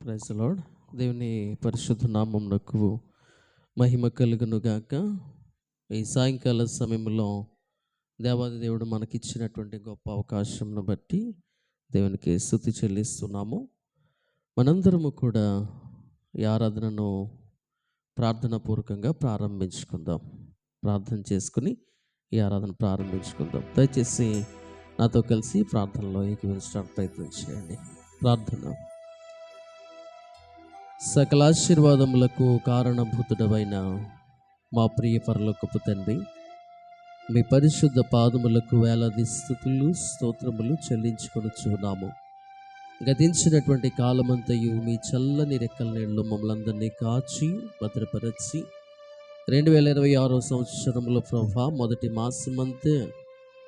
Praise the lord. దేవుని పరిశుద్ధ నామమునకు మహిమ కలుగును గాక. ఈ సాయంకాల సమయంలో దేవాది దేవుడు మనకిచ్చినటువంటి గొప్ప అవకాశంను బట్టి దేవునికి స్తుతి చెల్లిస్తున్నాము. మనందరము కూడా ఈ ఆరాధనను ప్రార్థనాపూర్వకంగా ప్రారంభించుకుందాం. ప్రార్థన చేసుకుని ఈ ఆరాధన ప్రారంభించుకుందాం. దయచేసి నాతో కలిసి ప్రార్థనలో ఏకీభవించడానికి ప్రయత్నం చేయండి. ప్రార్థన. సకల ఆశీర్వాదములకు కారణభూతుడవైన మా ప్రియ పరలోకపు తండ్రి, మీ పరిశుద్ధ పాదములకు వేలాది స్తుతులు స్తోత్రములు చెల్లించుకొనుచున్నాము. గతించినటువంటి కాలమంతయు మీ చల్లని రెక్కల నీళ్ళు మమ్మల్ని అందరినీ కాచి భద్రపరచి 2026 సంవత్సరంలో ప్రభా మొదటి మాసమంతా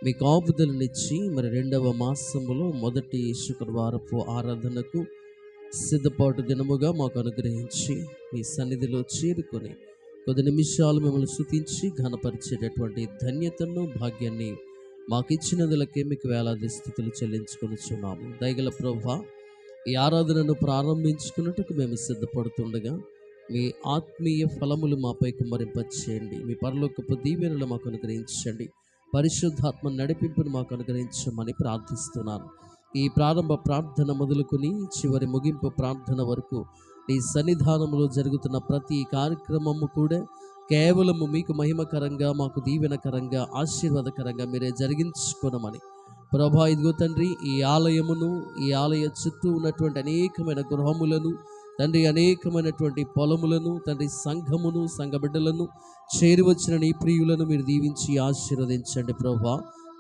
మీ కాపుదలనిచ్చి మరి రెండవ మాసములో మొదటి శుక్రవారపు ఆరాధనకు సిద్ధపాటు దినముగా మాకు అనుగ్రహించి మీ సన్నిధిలో చేరుకొని కొద్ది నిమిషాలు మిమ్మల్ని స్తుతించి ఘనపరిచేటటువంటి ధన్యతను భాగ్యాన్ని మాకు ఇచ్చినందులకే మీకు వేలాది స్తుతులు చెల్లించుకొనుచున్నాము. దయగల ప్రభా, ఈ ఆరాధనను ప్రారంభించుకున్నట్టుకు మేము సిద్ధపడుతుండగా మీ ఆత్మీయ ఫలములు మాపై కుమ్మరింపచేయండి. మీ పరలోకపు దీవెనలు మాకు అనుగ్రహించండి. పరిశుద్ధాత్మ నడిపింపును మాకు అనుగ్రహించమని ప్రార్థిస్తున్నాను. ఈ ప్రారంభ ప్రార్థన మొదలుకొని చివరి ముగింపు ప్రార్థన వరకు ఈ సన్నిధానంలో జరుగుతున్న ప్రతి కార్యక్రమము కూడా కేవలము మీకు మహిమకరంగా, మాకు దీవెనకరంగా, ఆశీర్వాదకరంగా మీరే జరిగించుకోనమని ప్రభా, ఇదిగో తండ్రి, ఈ ఆలయమును, ఈ ఆలయ చుట్టూ ఉన్నటువంటి అనేకమైన గృహములను తండ్రి, అనేకమైనటువంటి పొలములను తండ్రి, సంఘమును, సంఘ బిడ్డలను, చేరి వచ్చిన నీ ప్రియులను మీరు దీవించి ఆశీర్వదించండి ప్రభా.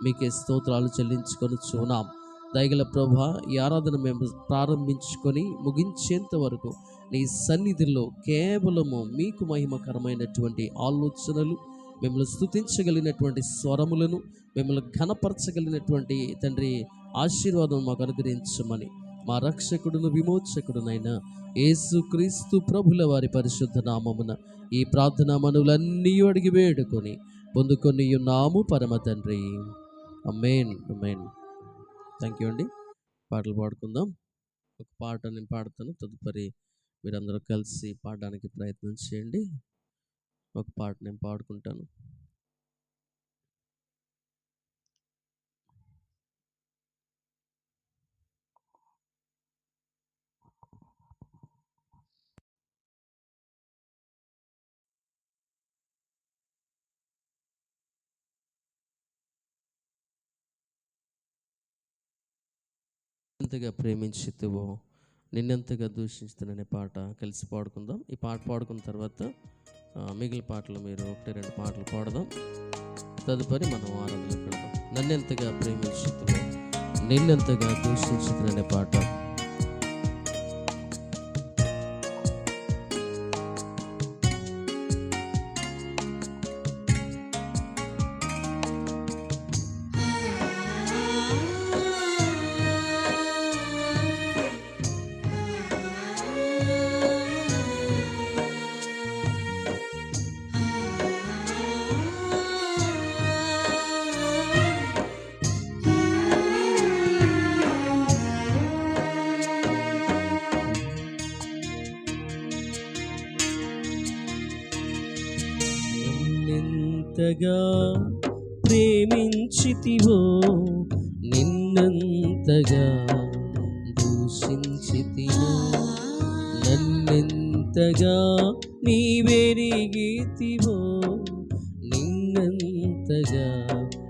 మీకే స్తోత్రాలు చెల్లించుకొనుచున్నాం. దయగల ప్రభా, ఈ ఆరాధన మేము ప్రారంభించుకొని ముగించేంత వరకు నీ సన్నిధిలో కేవలము మీకు మహిమకరమైనటువంటి ఆలోచనలు, మిమ్మల్ని స్తుతించగలిగినటువంటి స్వరములను, మిమ్మల్ని ఘనపరచగలిగినటువంటి తండ్రి ఆశీర్వాదం మాకు అనుగ్రహించమని మా రక్షకుడును విమోచకుడునైన యేసుక్రీస్తు ప్రభుల వారి పరిశుద్ధ నామమున ఈ ప్రార్థనా మనవులన్నీ అడిగి వేడుకొని పొందుకొని ఉన్నాము పరమ తండ్రి. ఆమేన్, ఆమేన్. థ్యాంక్ యూ అండి. పాటలు పాడుకుందాం. ఒక పాట నేను పాడతాను, తదుపరి మీరందరూ కలిసి పాడడానికి ప్రయత్నం చేయండి. ఒక పాట నేను పాడుకుంటాను. ఎంతగా ప్రేమించితివో నిన్నెంతగా దూషించుతాననే పాట కలిసి పాడుకుందాం. ఈ పాట పాడుకున్న తర్వాత మిగిలిన పాటలు మీరు 1-2 పాటలు పాడదాం. తదుపరి మనం ఆరాధనకు వెళ్దాం. నన్నెంతగా ప్రేమించితివో నిన్నెంతగా దూషించుతాననే పాట. నిన్నెంతగా ప్రేమించితివో నిన్నెంతగా దూషించితివో, నన్నెంతగా నీవెరిగితివో నిన్నెంతగా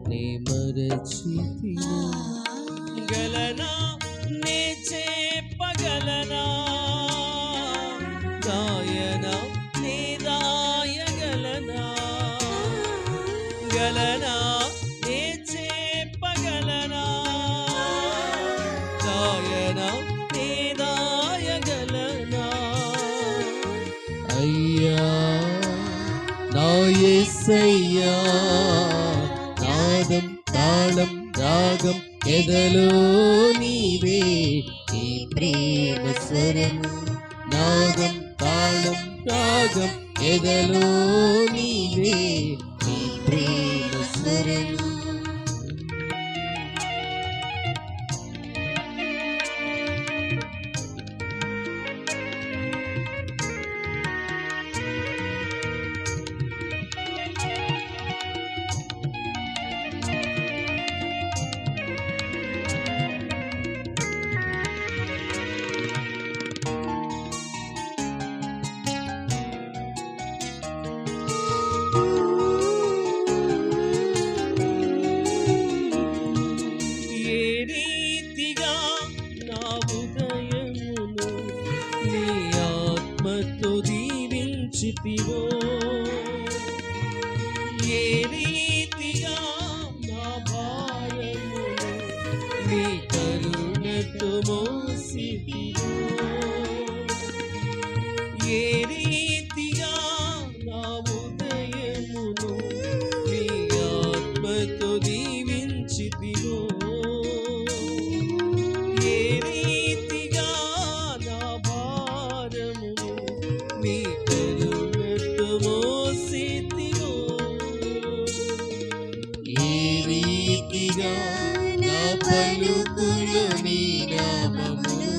నే మరచితివో. గలనా నే చెప్పగలనా, గాయనా నే దాయగలనా, గలనా నే చెప్పగలనా, గాయనా నే దాయగలనా. అయ్యా నా యేసయ్యా, నాదం తాళం రాగం ఎదలో నీవే, ఈ ప్రేమ స్వరం. నాదం తాళం రాగం ఎదలో నీవే, ఈ ప్రేమ స్వరం. దీవించితివో, ఏ రీతిగా నా భారమును నీ కరుణతో మోసితివో, ఏ రీతిగా నా ఉదయమును నీ ఆత్మతో దీవించితివో, ఏ రీతిగా నా భారమును నీ కరుణతో మోసితివో, ఏ రీతిగా నా పలుకులు నీ నామమును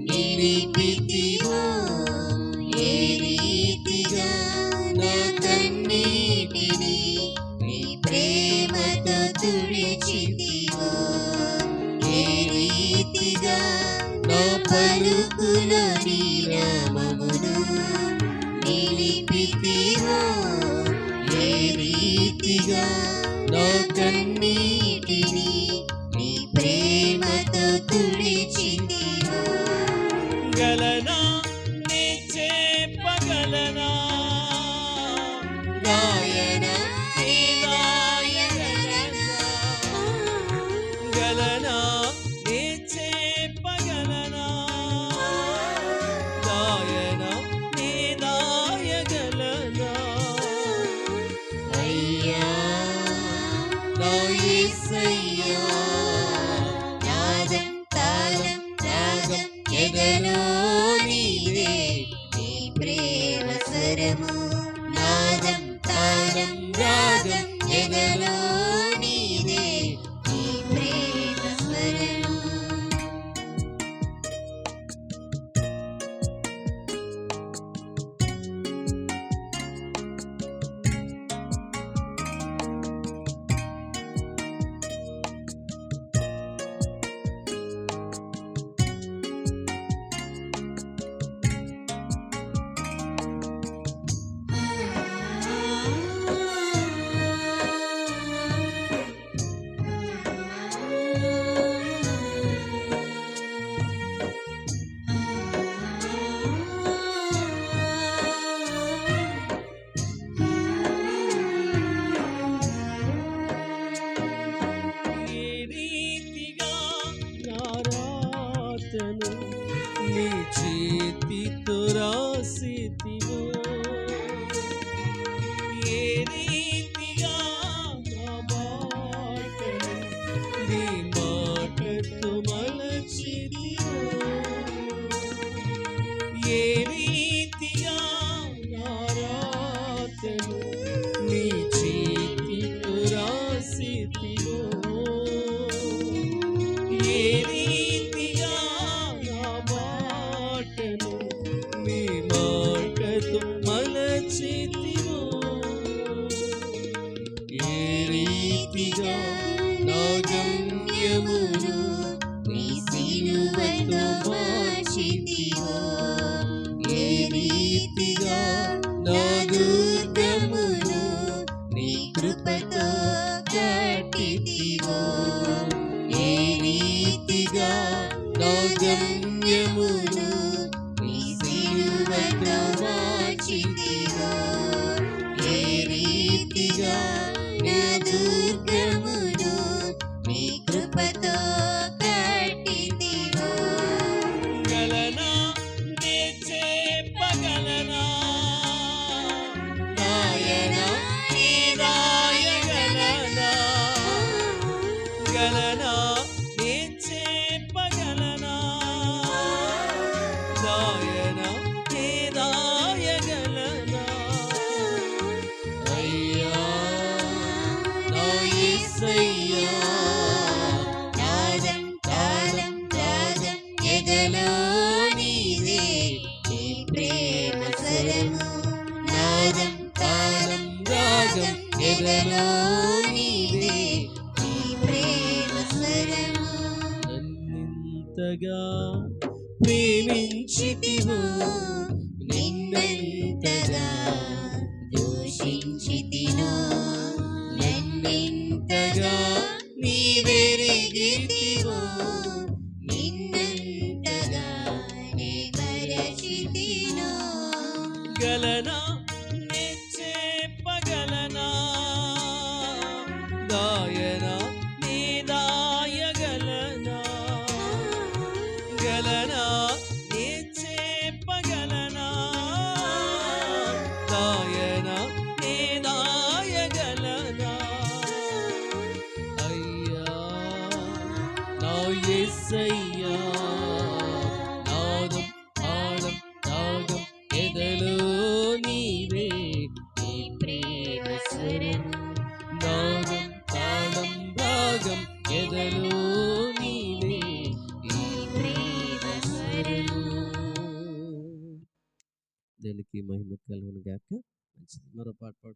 నిలిపితివో, ఏ రీతిగా నా కన్నీటిని నీ ప్రేమతో తుడిచితివో, ఏ రీతిగా నా పలుకులు నీ నామమును నిలిపితివో, ఏ రీతిగా నా కన్నీటిని నీ ప్రేమతో తుడిచితివో, గలనా నీ చెప్పగలనా గాయన నీ రాయగలనా, గలనా నీ చెప్పగలనా గాయన నీ రాయగలనా, అయ్యా నా యేసయ్యా నాదం తాళం రాగం ఎదలో నీవే, నీ ప్రేమ స్వరము నాదం తాళం రాగం ఎదలో నీవే, నీ ప్రేమ స్వరము. ఏ రీతిగా నా రాతను నీ చేతితో రాసితివో, ఏ రీతిగా నా మాటను నీ మాటతో మలచితివో, ఏ రీతిగా నా రాతను నీ చేతితో రాసితివో, ఏ రీతిగా నా మాటను నీ మాటతో మలచితివో, ఏ రీతిగా నా గమ్యమును నీ సిలువతో మార్చితివో, ఏ రీతిగా నా దుర్గమును నీ కృపతో కట్టితివో, ఏ రీతిగా నా గమ్యమును నీ సిలువతో మార్చితివో, ఏ రీతిగా నా దుర్గమును నీ కృపతో కట్టితివో, గలనా నీ చెప్పగలనా గాయన నీ రాయగలనా, గలనా నీ చెప్పగలనా గాయన నీ రాయగలనా, అయ్యా నా యేసయ్యా నాదం తాళం రాగం ఎదలో నీవే, నీ ప్రేమ స్వరము నాదం తాళం రాగం ఎదలో నీవే, నీ ప్రేమ స్వరము. నన్నింతగా ప్రేమించితివో, నిన్నెంతగా దూషించితినో, నన్నెంతగా నీవెరిగితివో, నిన్నెంతగా నే మరచితినో, గలనా నీ చెప్పగలనా గాయనా నీ దాయగలనా గలనా నీ చెప్పగలనా గాయనా నీ దాయగలనా అయ్యా నా యేసయ్యా నాదం ఆడం రాగం ఎదలో నీవే నీ ప్రేమ స్వరం నాదం తాళం రాగం ఎదలో నీవే నీ ప్రేమ స్వరం. దేనికి మహిమ కలుగును గాక. మంచిది, మరో పాట పాడు.